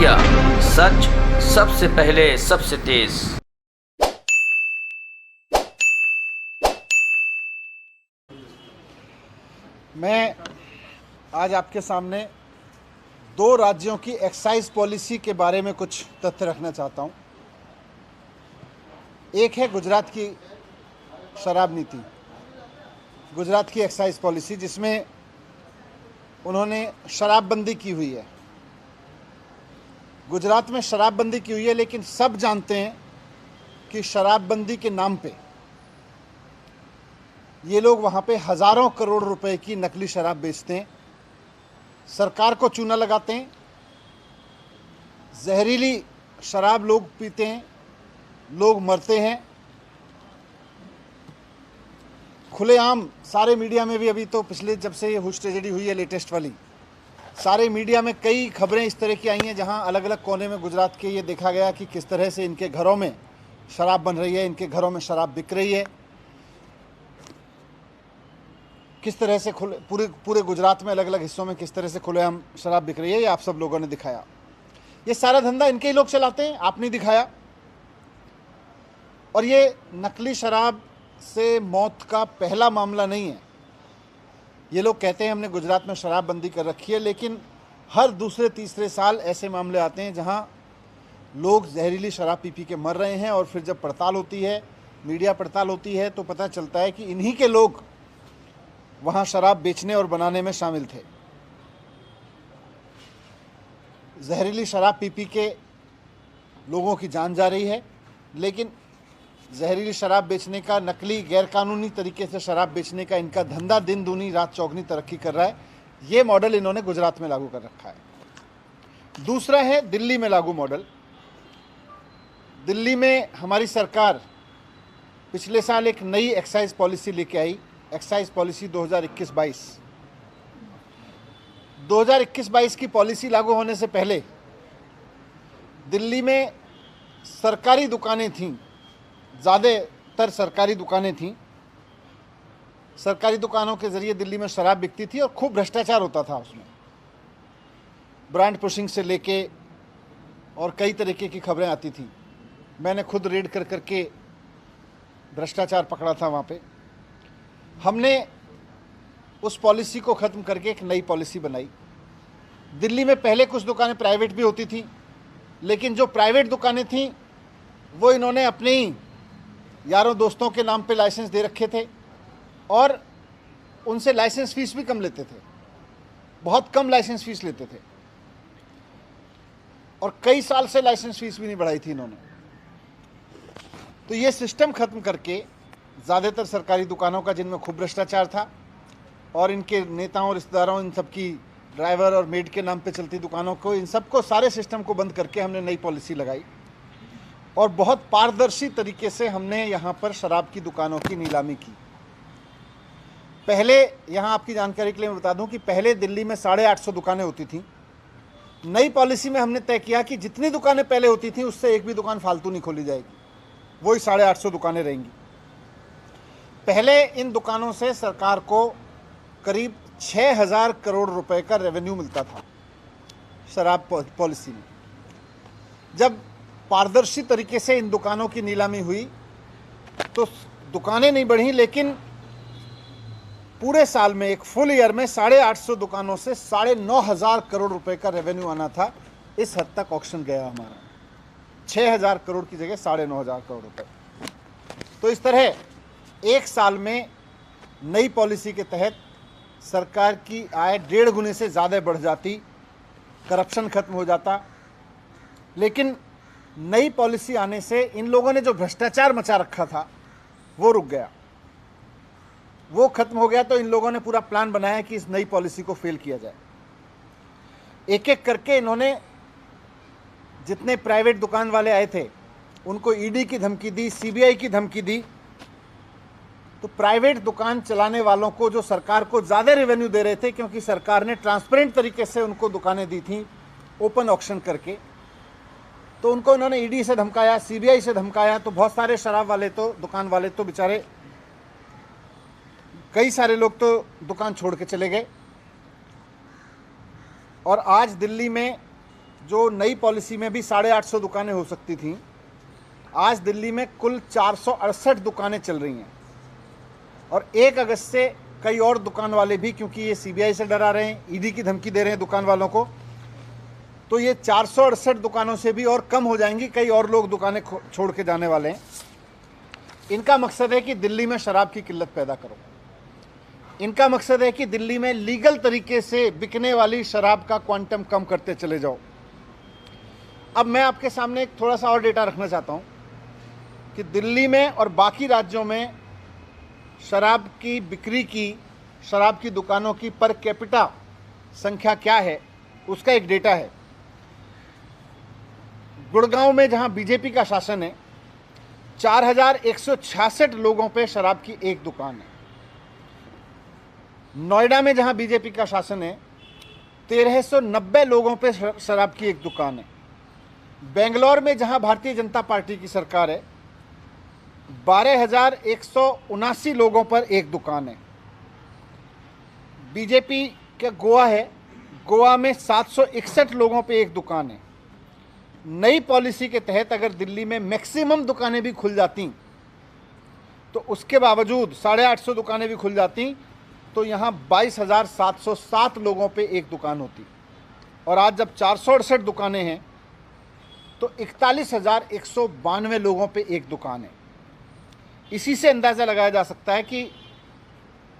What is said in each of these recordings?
India, सच सबसे पहले सबसे तेज। मैं आज आपके सामने दो राज्यों की एक्साइज पॉलिसी के बारे में कुछ तथ्य रखना चाहता हूं। एक है गुजरात की शराब नीति, गुजरात की एक्साइज पॉलिसी, जिसमें उन्होंने शराबबंदी की हुई है। गुजरात में शराबबंदी की हुई है, लेकिन सब जानते हैं कि शराबबंदी के नाम पे ये लोग वहाँ पे हज़ारों करोड़ रुपए की नकली शराब बेचते हैं, सरकार को चूना लगाते हैं, जहरीली शराब लोग पीते हैं, लोग मरते हैं। खुलेआम सारे मीडिया में भी, अभी तो पिछले जब से ये हुश ट्रेजेडी हुई है लेटेस्ट वाली, सारे मीडिया में कई खबरें इस तरह की आई हैं जहां अलग अलग कोने में गुजरात के ये देखा गया कि किस तरह से इनके घरों में शराब बन रही है, इनके घरों में शराब बिक रही है, किस तरह से पूरे गुजरात में अलग अलग हिस्सों में किस तरह से खुलेआम शराब बिक रही है। ये आप सब लोगों ने दिखाया। ये सारा धंधा इनके ही लोग चलाते हैं, आपने दिखाया। और ये नकली शराब से मौत का पहला मामला नहीं है। ये लोग कहते हैं हमने गुजरात में शराबबंदी कर रखी है, लेकिन हर दूसरे तीसरे साल ऐसे मामले आते हैं जहां लोग जहरीली शराब पी पी के मर रहे हैं। और फिर जब पड़ताल होती है, मीडिया पड़ताल होती है, तो पता चलता है कि इन्हीं के लोग वहां शराब बेचने और बनाने में शामिल थे। जहरीली शराब पी पी के लोगों की जान जा रही है, लेकिन जहरीली शराब बेचने का, नकली गैरकानूनी तरीके से शराब बेचने का इनका धंधा दिन दूनी रात चौगनी तरक्की कर रहा है। ये मॉडल इन्होंने गुजरात में लागू कर रखा है। दूसरा है दिल्ली में लागू मॉडल। दिल्ली में हमारी सरकार पिछले साल एक नई एक्साइज पॉलिसी लेके आई, एक्साइज पॉलिसी 2021-22। 2021-22 की पॉलिसी लागू होने से पहले दिल्ली में सरकारी दुकानें थीं, ज़्यादातर सरकारी दुकानें थीं। सरकारी दुकानों के ज़रिए दिल्ली में शराब बिकती थी और खूब भ्रष्टाचार होता था उसमें, ब्रांड पुशिंग से लेके और कई तरीके की खबरें आती थी। मैंने खुद रेड कर करके भ्रष्टाचार पकड़ा था वहाँ पे। हमने उस पॉलिसी को ख़त्म करके एक नई पॉलिसी बनाई। दिल्ली में पहले कुछ दुकानें प्राइवेट भी होती थी, लेकिन जो प्राइवेट दुकानें थीं वो इन्होंने अपने ही यारों दोस्तों के नाम पे लाइसेंस दे रखे थे और उनसे लाइसेंस फीस भी कम लेते थे, बहुत कम लाइसेंस फीस लेते थे। और कई साल से लाइसेंस फीस भी नहीं बढ़ाई थी इन्होंने। तो ये सिस्टम ख़त्म करके ज़्यादातर सरकारी दुकानों का, जिनमें खूब भ्रष्टाचार था, और इनके नेताओं, रिश्तेदारों, इन सब की ड्राइवर और मेड के नाम पे चलती दुकानों को, इन सबको, सारे सिस्टम को बंद करके हमने नई पॉलिसी लगाई और बहुत पारदर्शी तरीके से हमने यहाँ पर शराब की दुकानों की नीलामी की। पहले, यहाँ आपकी जानकारी के लिए मैं बता दूँ कि पहले दिल्ली में 850 दुकानें होती थीं। नई पॉलिसी में हमने तय किया कि जितनी दुकानें पहले होती थीं उससे एक भी दुकान फालतू नहीं खोली जाएगी, वही 850 दुकानें रहेंगी। पहले इन दुकानों से सरकार को करीब 6000 करोड़ रुपए का रेवेन्यू मिलता था शराब पॉलिसी में। जब पारदर्शी तरीके से इन दुकानों की नीलामी हुई तो दुकानें नहीं बढ़ी, लेकिन पूरे साल में, एक फुल ईयर में 850 दुकानों से 9500 करोड़ रुपए का रेवेन्यू आना था। इस हद तक ऑक्शन गया हमारा, 6000 करोड़ की जगह 9500 करोड़ रुपए। तो इस तरह एक साल में नई पॉलिसी के तहत सरकार की आय 1.5 गुने से ज़्यादा बढ़ जाती, करप्शन खत्म हो जाता। लेकिन नई पॉलिसी आने से इन लोगों ने जो भ्रष्टाचार मचा रखा था वो रुक गया, वो खत्म हो गया। तो इन लोगों ने पूरा प्लान बनाया कि इस नई पॉलिसी को फेल किया जाए। एक एक करके इन्होंने जितने प्राइवेट दुकान वाले आए थे उनको ईडी की धमकी दी, सीबीआई की धमकी दी। तो प्राइवेट दुकान चलाने वालों को, जो सरकार को ज़्यादा रेवेन्यू दे रहे थे, क्योंकि सरकार ने ट्रांसपेरेंट तरीके से उनको दुकानें दी थी ओपन ऑक्शन करके, तो उनको इन्होंने ईडी से धमकाया, सीबीआई से धमकाया। तो बहुत सारे शराब वाले तो, दुकान वाले तो बेचारे, कई सारे लोग तो दुकान छोड़ के चले गए। और आज दिल्ली में जो नई पॉलिसी में भी 850 दुकानें हो सकती थीं, आज दिल्ली में कुल 468 दुकानें चल रही हैं। और 1 अगस्त से कई और दुकान वाले भी, क्योंकि ये सीबीआई से डरा रहे हैं, ईडी की धमकी दे रहे हैं दुकान वालों को, तो ये 468 दुकानों से भी और कम हो जाएंगी। कई और लोग दुकानें छोड़ के जाने वाले हैं। इनका मकसद है कि दिल्ली में शराब की किल्लत पैदा करो। इनका मकसद है कि दिल्ली में लीगल तरीके से बिकने वाली शराब का क्वांटम कम करते चले जाओ। अब मैं आपके सामने एक थोड़ा सा और डेटा रखना चाहता हूँ कि दिल्ली में और बाकी राज्यों में शराब की बिक्री की, शराब की दुकानों की पर कैपिटा संख्या क्या है, उसका एक डेटा है। गुड़गांव में जहां बीजेपी का शासन है, 4166 लोगों पे शराब की एक दुकान है। नोएडा में जहां बीजेपी का शासन है, 1390 लोगों पे शराब की एक दुकान है। बेंगलोर में जहां भारतीय जनता पार्टी की सरकार है, 12,179 लोगों पर एक दुकान है। बीजेपी का गोवा है, गोवा में 761 लोगों पे एक दुकान है। नई पॉलिसी के तहत अगर दिल्ली में मैक्सिमम दुकानें भी खुल जाती तो उसके बावजूद 850 दुकानें भी खुल जाती तो यहाँ 22,707 लोगों पे एक दुकान होती। और आज जब 468 दुकानें हैं तो 41,192 लोगों पे एक दुकान है। इसी से अंदाज़ा लगाया जा सकता है कि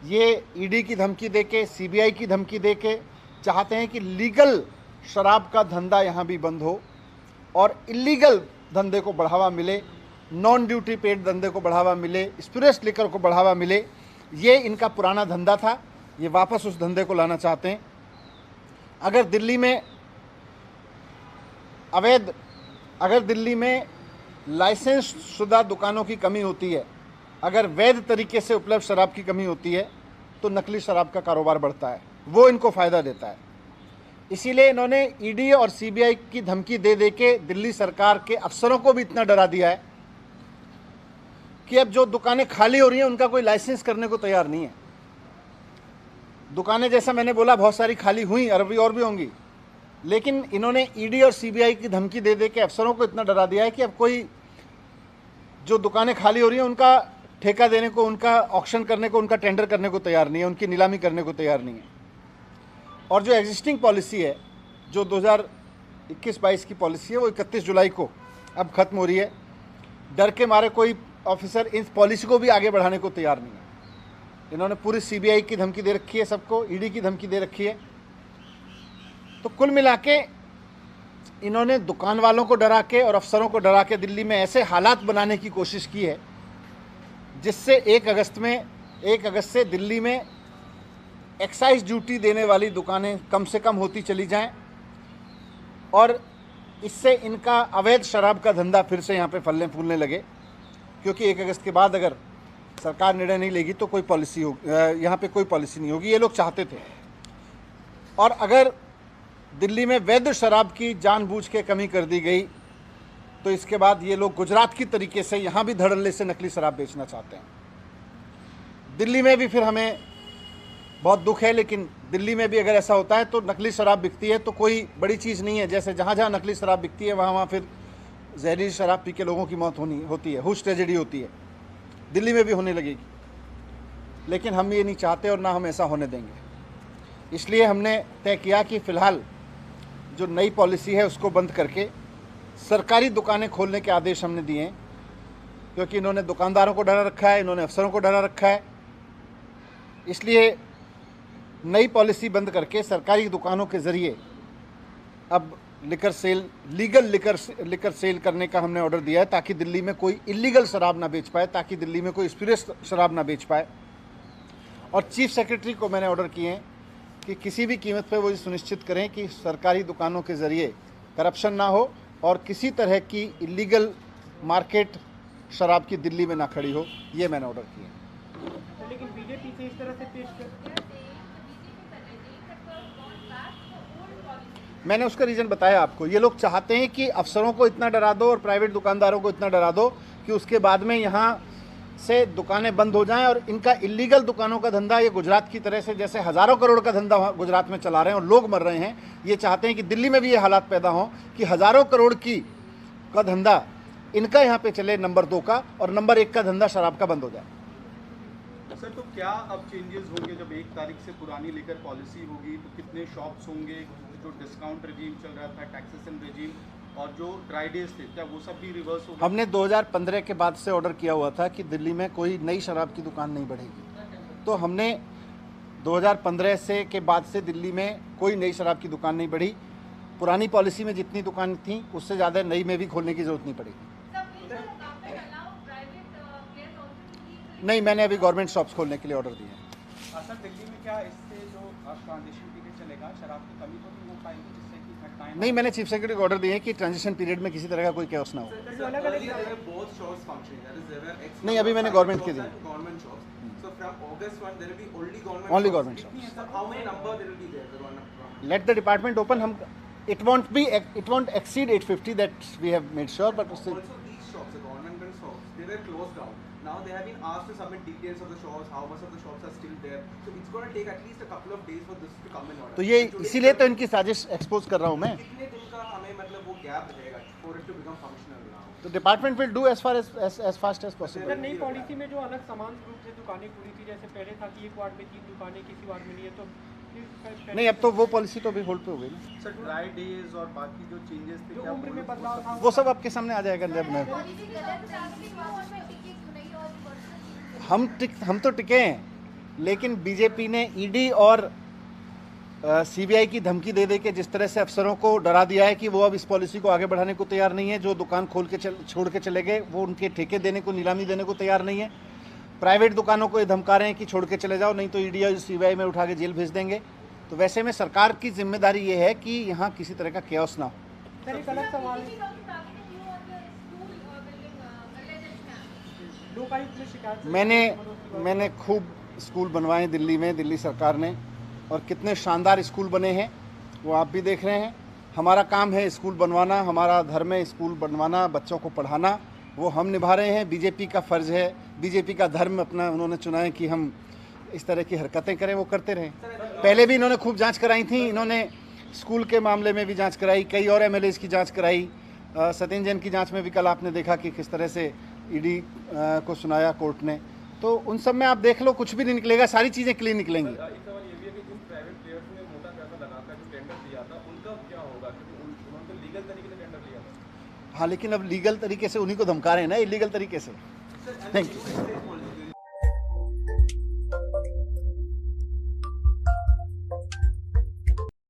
ये ईडी की धमकी देके, सीबीआई की धमकी देके चाहते हैं कि लीगल शराब का धंधा यहाँ भी बंद हो और इलीगल धंधे को बढ़ावा मिले, नॉन ड्यूटी पेड धंधे को बढ़ावा मिले, स्पिरिट्स लिकर को बढ़ावा मिले। ये इनका पुराना धंधा था, ये वापस उस धंधे को लाना चाहते हैं। अगर दिल्ली में लाइसेंस शुदा दुकानों की कमी होती है, अगर वैध तरीके से उपलब्ध शराब की कमी होती है तो नकली शराब का कारोबार बढ़ता है, वो इनको फ़ायदा देता है। इसीलिए इन्होंने ईडी और सीबीआई की धमकी दे दे के दिल्ली सरकार के अफसरों को भी इतना डरा दिया है कि अब जो दुकानें खाली हो रही हैं उनका कोई लाइसेंस करने को तैयार नहीं है। दुकानें जैसा मैंने बोला बहुत सारी खाली हुई, अरबी और भी होंगी, लेकिन इन्होंने ईडी और सीबीआई की धमकी दे दे के अफसरों को इतना डरा दिया है कि अब कोई जो दुकानें खाली हो रही हैं उनका ठेका देने को, उनका ऑक्शन करने को, उनका टेंडर करने को तैयार नहीं है, उनकी नीलामी करने को तैयार नहीं है। और जो एग्जिस्टिंग पॉलिसी है, जो 2021-22 की पॉलिसी है, वो 31 जुलाई को अब ख़त्म हो रही है। डर के मारे कोई ऑफिसर इस पॉलिसी को भी आगे बढ़ाने को तैयार नहीं है। इन्होंने पूरी सीबीआई की धमकी दे रखी है, सबको ईडी की धमकी दे रखी है। तो कुल मिला के इन्होंने दुकान वालों को डरा के और अफसरों को डरा के दिल्ली में ऐसे हालात बनाने की कोशिश की है जिससे 1 अगस्त से दिल्ली में एक्साइज ड्यूटी देने वाली दुकानें कम से कम होती चली जाएं और इससे इनका अवैध शराब का धंधा फिर से यहाँ पे फलने फूलने लगे। क्योंकि 1 अगस्त के बाद अगर सरकार निर्णय नहीं लेगी तो कोई पॉलिसी हो, यहाँ पे कोई पॉलिसी नहीं होगी, ये लोग चाहते थे। और अगर दिल्ली में वैध शराब की जानबूझ के कमी कर दी गई तो इसके बाद ये लोग गुजरात की तरीके से यहाँ भी धड़ल्ले से नकली शराब बेचना चाहते हैं। दिल्ली में भी फिर हमें बहुत दुख है, लेकिन दिल्ली में भी अगर ऐसा होता है तो नकली शराब बिकती है तो कोई बड़ी चीज़ नहीं है। जैसे जहाँ जहाँ नकली शराब बिकती है वहाँ फिर जहरीली शराब पी के लोगों की मौत होती है, हुश ट्रेजेडी होती है। दिल्ली में भी होने लगेगी, लेकिन हम ये नहीं चाहते और ना हम ऐसा होने देंगे। इसलिए हमने तय किया कि फ़िलहाल जो नई पॉलिसी है उसको बंद करके सरकारी दुकानें खोलने के आदेश हमने दिए हैं। क्योंकि इन्होंने दुकानदारों को डरा रखा है, इन्होंने अफसरों को डरा रखा है। इसलिए नई पॉलिसी बंद करके सरकारी दुकानों के ज़रिए अब लीगल लिकर सेल करने का हमने ऑर्डर दिया है, ताकि दिल्ली में कोई इलीगल शराब ना बेच पाए, ताकि दिल्ली में कोई स्पिरिट्स शराब ना बेच पाए। और चीफ सेक्रेटरी को मैंने ऑर्डर किए हैं कि किसी भी कीमत पर वो ये सुनिश्चित करें कि सरकारी दुकानों के ज़रिए करप्शन ना हो और किसी तरह की इलीगल मार्केट शराब की दिल्ली में ना खड़ी हो। ये मैंने ऑर्डर किया। लेकिन बीजेपी से इस तरह से पेश कर, मैंने उसका रीज़न बताया आपको। ये लोग चाहते हैं कि अफसरों को इतना डरा दो और प्राइवेट दुकानदारों को इतना डरा दो कि उसके बाद में यहाँ से दुकानें बंद हो जाएं और इनका इलीगल दुकानों का धंधा, ये गुजरात की तरह से जैसे हज़ारों करोड़ का धंधा गुजरात में चला रहे हैं और लोग मर रहे हैं, ये चाहते हैं कि दिल्ली में भी ये हालात पैदा हों कि हज़ारों करोड़ का धंधा इनका यहाँ पे चले, नंबर 2 का, और नंबर 1 का धंधा शराब का बंद हो जाए। सर, तो क्या अब चेंजेस होंगे जब 1 तारीख से पुरानी लिकर पॉलिसी होगी, तो कितने शॉप्स होंगे, जो डिस्काउंट रेजीम चल रहा था, टैक्सेशन रेजीम, और जो ड्राई डेज थे, क्या वो सब भी रिवर्स होगा? हमने 2015 के बाद से ऑर्डर किया हुआ था कि दिल्ली में कोई नई शराब की दुकान नहीं बढ़ेगी, तो हमने 2015 से के बाद से दिल्ली में कोई नई शराब की दुकान नहीं बढ़ी। पुरानी पॉलिसी में जितनी दुकान थी उससे ज़्यादा नई में भी खोलने की ज़रूरत नहीं पड़ेगी। नहीं, मैंने अभी गवर्नमेंट शॉप्स खोलने के लिए ऑर्डर दिए हैं। सर, दिल्ली में क्या इससे जो ट्रांजिशन पीरियड चलेगा, शराब की कमी तो नहीं हो पाएगी, जिससे कि घटनाएं? नहीं, मैंने चीफ सेक्रेटरी को ऑर्डर दिए हैं कि ट्रांजिशन पीरियड में किसी तरह का कोई कैओस ना हो। नहीं, अभी मैंने गवर्नमेंट के दिए। Only government shops. Let the department open. It won't exceed 850. That we have made sure. But Also, these shops, the government shops, they were closed down. Now they have been asked to submit details of the shops, how much of the shops are still there. So it's going to take at least a couple of days for this to come in order. तो ये इसीलिए तो इनकी साजिश expose कर रहा हूँ मैं। कितने दिन का हमें मतलब वो गैप रहेगा for it to become functional now? तो department will do as fast as possible. Sir, नई पॉलिसी में जो अलग समान रूप से दुकानें खुली थी, जैसे पहले था कि एक वार्ड में 3 दुकानें, किसी वार्ड में नहीं है, तो नहीं, अब तो वो पॉलिसी तो अभी होल्ड पे हो गई ना। सर, ड्राई डेज और बाकी जो चेंजेस थे, जो क्या उम्र में बदलाव था वो सब आपके सामने आ जाएगा जब मैं हम तो टिके हैं, लेकिन बीजेपी ने ईडी और सीबीआई की धमकी दे दे के जिस तरह से अफसरों को डरा दिया है कि वो अब इस पॉलिसी को आगे बढ़ाने को तैयार नहीं है। जो दुकान खोल के छोड़ के चले गए वो उनके ठेके देने को, नीलामी देने को तैयार नहीं है। प्राइवेट दुकानों को ये धमका रहे हैं कि छोड़ के चले जाओ, नहीं तो ईडी और सीबीआई में उठा के जेल भेज देंगे। तो वैसे में सरकार की जिम्मेदारी ये है कि यहाँ किसी तरह का कैओस ना हो। सर, एक अलग सवाल, लोकायुक्त में शिकायत मैंने खूब स्कूल बनवाए दिल्ली में, दिल्ली सरकार ने, और कितने शानदार स्कूल बने हैं वो आप भी देख रहे हैं। हमारा काम है स्कूल बनवाना, हमारा धर्म है स्कूल बनवाना, बच्चों को पढ़ाना, वो हम निभा रहे हैं। बीजेपी का फ़र्ज़ है, बीजेपी का धर्म अपना उन्होंने चुना है कि हम इस तरह की हरकतें करें, वो करते रहें। पहले भी इन्होंने खूब जांच कराई थी, इन्होंने स्कूल के मामले में भी जांच कराई, कई और एमएलएज़ की जांच कराई। सत्येंद्र जैन की जांच में भी कल आपने देखा कि किस तरह से ईडी को सुनाया कोर्ट ने। तो उन सब में आप देख लो, कुछ भी नहीं निकलेगा, सारी चीज़ें क्लीन निकलेंगी। हाँ, लेकिन अब लीगल तरीके से उन्हीं को धमका रहे हैं ना, इलीगल तरीके से। Thank you.